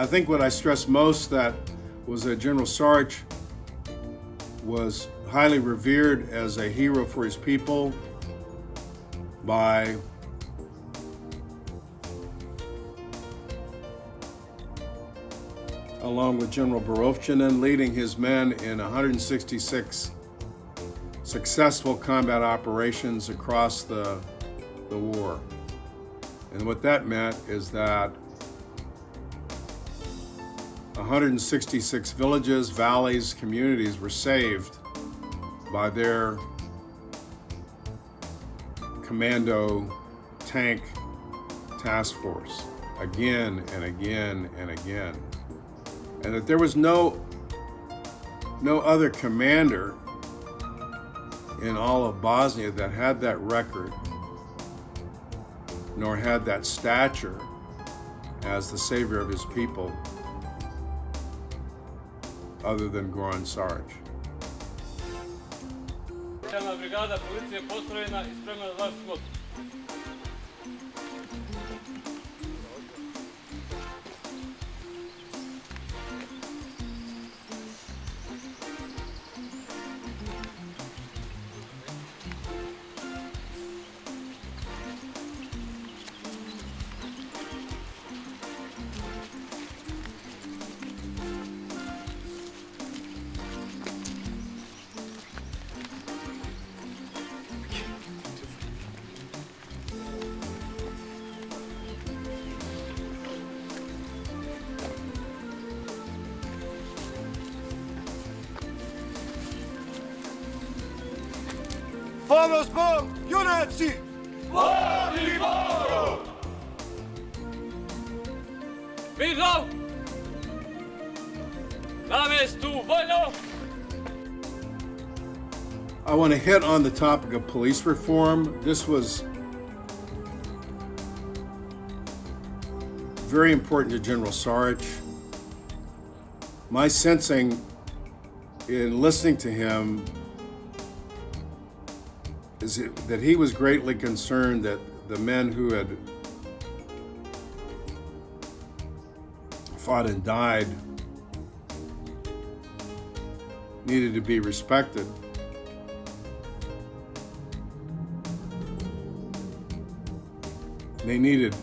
I think what I stressed most that was that General Sarich was highly revered as a hero for his people by along with General Borovchinin, leading his men in 166 successful combat operations across the war. And what that meant is that 166 villages, valleys, communities were saved by their commando tank task force again and again and again. And that there was no other commander in all of Bosnia that had that record, nor had that stature as the savior of his people, other than Goran Sarich. Brigada policije postrojena i spremna za zaštitu moći. Ponos Bog, junaci! Voli Bogu! Vidlov! Na mestu voljo! I want to hit on the topic of police reform. This was very important to General Sarich. My sensing in listening to him is that he was greatly concerned that the men who had fought and died needed to be respected. They needed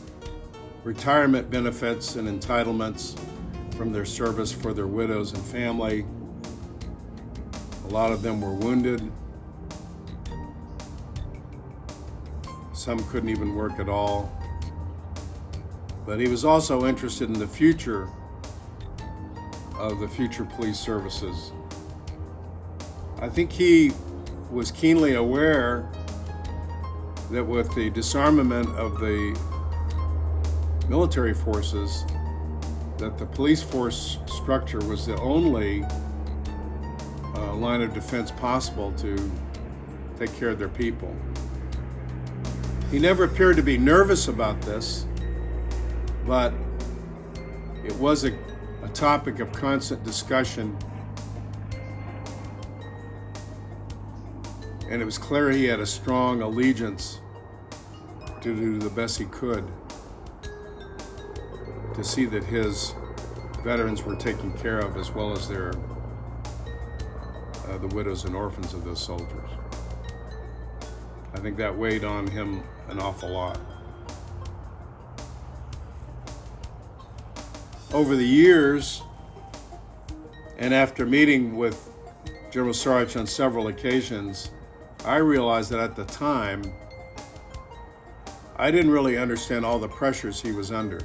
retirement benefits and entitlements from their service for their widows and family. A lot of them were wounded. Some couldn't even work at all. But he was also interested in the future of the future police services. I think he was keenly aware that with the disarmament of the military forces, that the police force structure was the only line of defense possible to take care of their people. He never appeared to be nervous about this, but it was a topic of constant discussion, and it was clear he had a strong allegiance to do the best he could to see that his veterans were taken care of, as well as the widows and orphans of those soldiers. I think that weighed on him an awful lot. Over the years, and after meeting with General Sarich on several occasions, I realized that at the time, I didn't really understand all the pressures he was under.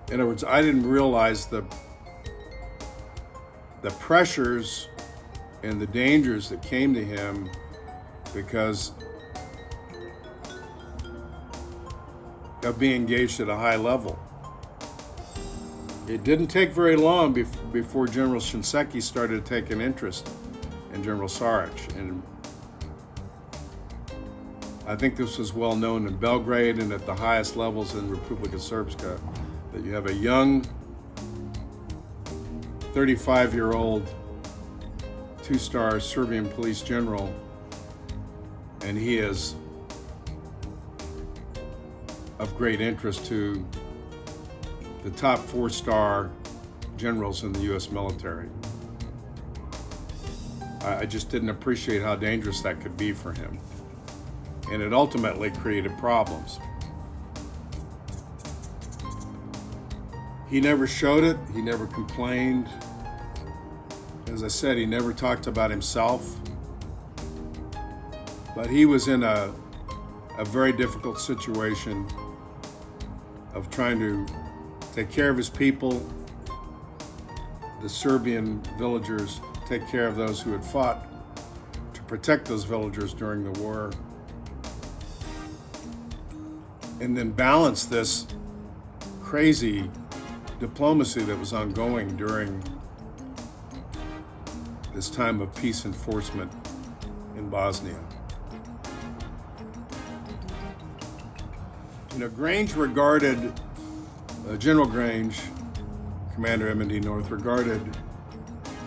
In other words, I didn't realize the pressures and the dangers that came to him because of being engaged at a high level. It didn't take very long before General Shinseki started to take an interest in General Sarich. And I think this was well known in Belgrade and at the highest levels in Republika Srpska, that you have a young 35-year-old two-star Serbian police general, and he is of great interest to the top 4-star generals in the U.S. military. I just didn't appreciate how dangerous that could be for him. And it ultimately created problems. He never showed it, he never complained. As I said, he never talked about himself. But he was in a very difficult situation of trying to take care of his people, the Serbian villagers, take care of those who had fought to protect those villagers during the war, and then balance this crazy diplomacy that was ongoing during this time of peace enforcement in Bosnia. You know, Grange regarded, General Grange, Commander M&D North, regarded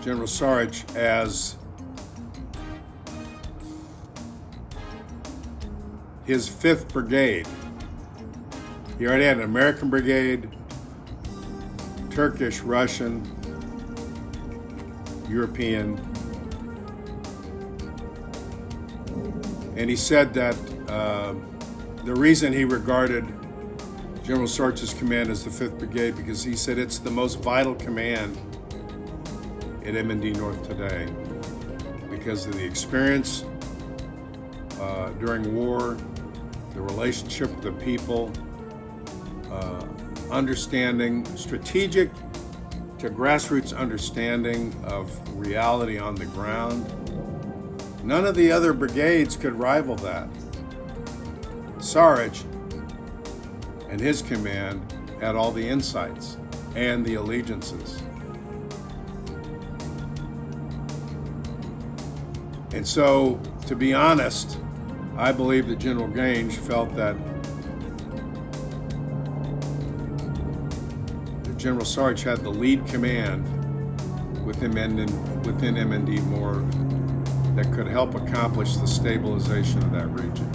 General Sarich as his 5th brigade. He already had an American brigade, Turkish, Russian, European. And he said that the reason he regarded General Sarich's command as the 5th Brigade, because he said it's the most vital command at M&D North today because of the experience during war, the relationship with the people, understanding, strategic to grassroots understanding of reality on the ground. None of the other brigades could rival that. Sarich and his command had all the insights and the allegiances. And so, to be honest, I believe that General Grange felt that General Sarich had the lead command within M&D more that could help accomplish the stabilization of that region.